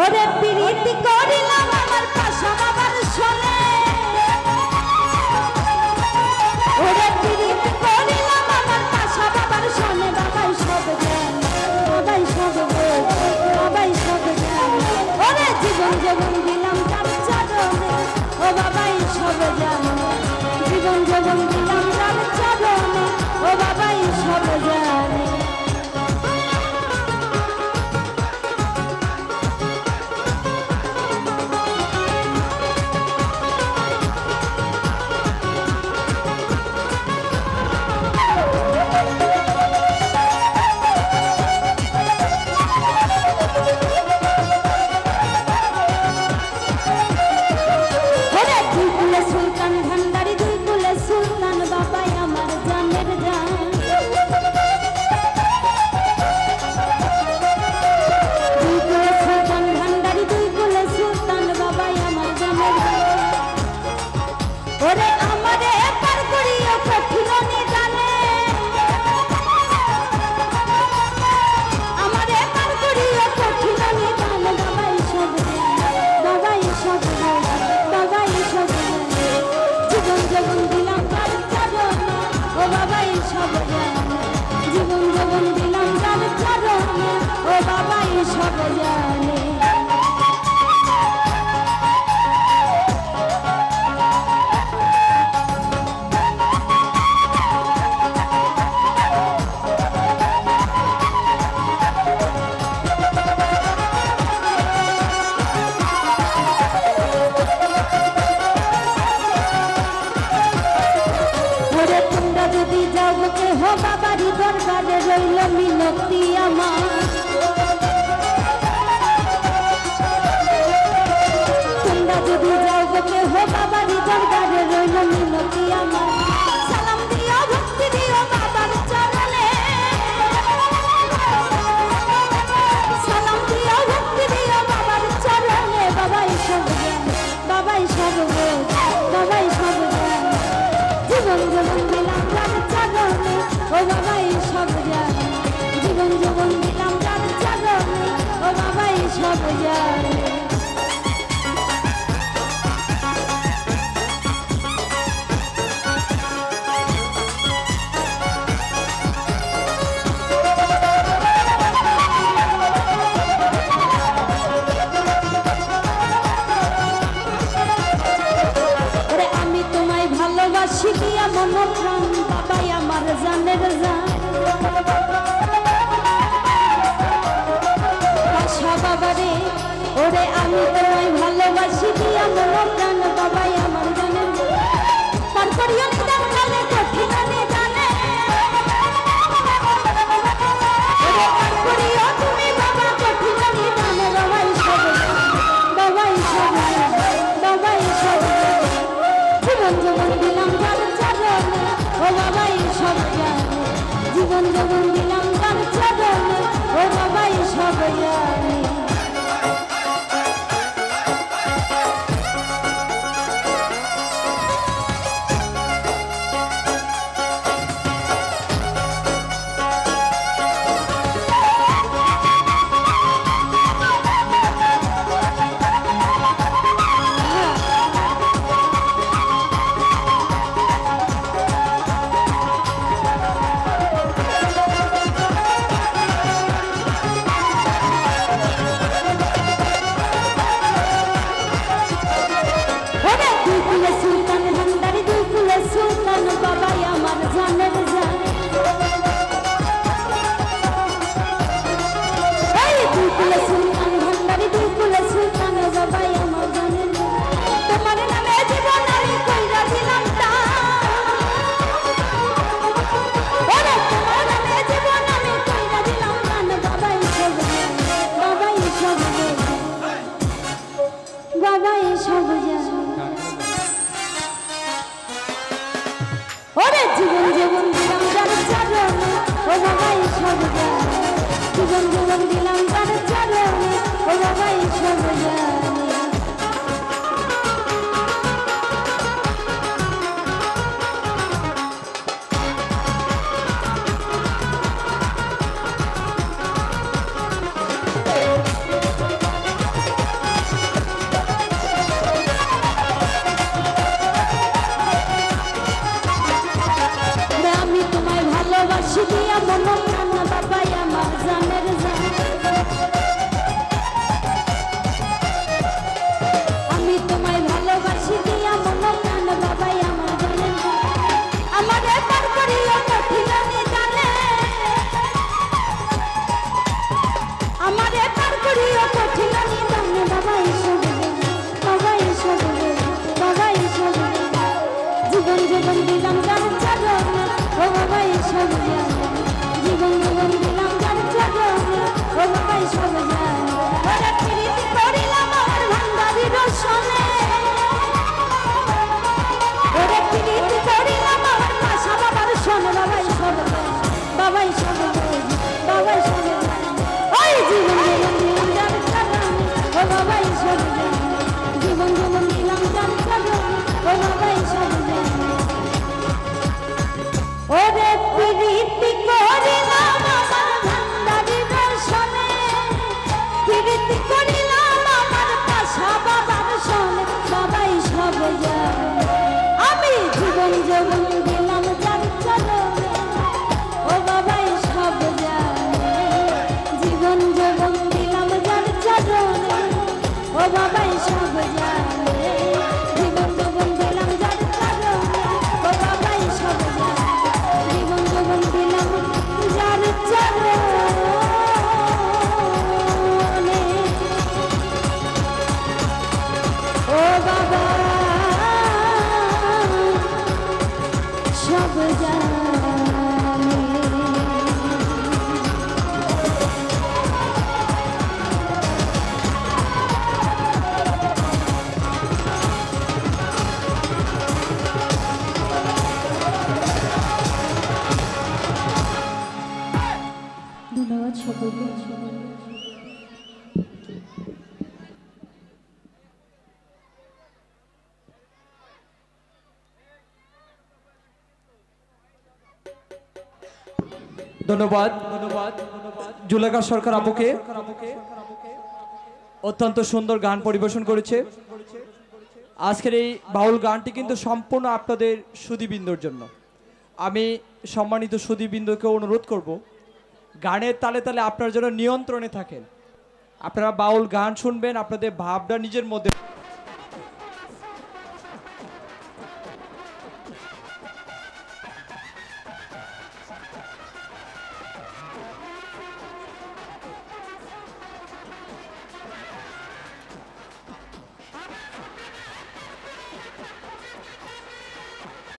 ওরে প্রীতি করিলাম আমার পাশা বাবার শোনে, ওরে প্রীতি করিলাম আমার পাশা বাবার শোনে। বাবাই সব জানে, বাবাই সব বোঝে, বাবাই সব জানে। ওরে জীবন যৌবন দিলাম তার চরণে, ও বাবাই সব জানে। জীবন যৌবন দিলাম তার চরণে, ও বাবাই সব জানে। ওরে আমারে পার করিও কঠিন নিদানে, আমারে পার করিও কঠিন নিদানে। বাবাই সব জানে, বাবাই সব জানে, বাবাই সব জানে। জীবন যৌবন দিলাম তার চরণে, ও বাবাই সব জানে। জীবন যৌবন দিলাম তার চরণে, ও বাবাই সব জানে। যদি যাও কেহ বাবারি দরবারে রইল মিনতি আমার, তোমরা যদি যাও কেহ বাবারি দরবারে রইল মিনতি আমার। সালাম দিও ভক্তি দিও বাবার চরণে, সালাম দিও ভক্তি দিও বাবার চরণে। বাবাই সব জানে, বাবাই সব বোঝে, বাবাই সব জানে। জীবন যৌবন দিলাম তার চরণে, ও বাবাই সব জানে। জীবন যৌবন ভালোবাসি দিয়া মন প্রাণ বাবাই আমার জানের জান আমি তোমায় ভালোবাসি দিয়া মন প্রাণ বাবাই আমার জানের জান আমারে পার করিও কঠিন নিদানে আমারে পার করিও কঠিন নিদানে বাবাই সবে বাবাই সবে বাবাই সবে জীবন জীবন দিলাম যার চরণে ও বাবাই সবে জীবন জীবন দিলাম যার চরণে ও বাবাই সবে ওরে প্রীতি করিলাম আমার ভান্ডারি রসনে ওরে প্রীতি করিলাম আমার পাশা বাবার শোনে বাবাই সবে বাবাই সবে বাবাই সবে ওই জীবন জীবন দিলাম যার চরণে ও বাবাই সবে জীবন জীবন দিলাম যার চরণে ও বাবাই সবে ওরে প্রীতি করিলাম আমার ভান্ডারি রসনে প্রীতি করিলাম আমার পাশা বাবার শোনে বাবাই সবে আমি জীবন জীবন দিলাম যার চরণে ও বাবাই সবে জীবন জীবন দিলাম যার চরণে ও বাবাই সবে জীবন জীবন দিলাম যার চরণে ও বাবাই সবে জীবন জীবন দিলাম যার চরণে ও বাবা সব জানে ধন্যবাদ সকলকে ধন্যবাদ ধন্যবাদ জুলেখা সরকার আপুকে অত্যন্ত সুন্দর গান পরিবেশন করেছে। আজকের এই বাউল গানটি কিন্তু সম্পূর্ণ আপনাদের সুধীবৃন্দর জন্য। আমি সম্মানিত সুধীবৃন্দকে অনুরোধ করব গানের তালে তালে আপনার জন্য নিয়ন্ত্রণে থাকেন। আপনারা বাউল গান শুনবেন, আপনাদের ভাবটা নিজের মধ্যে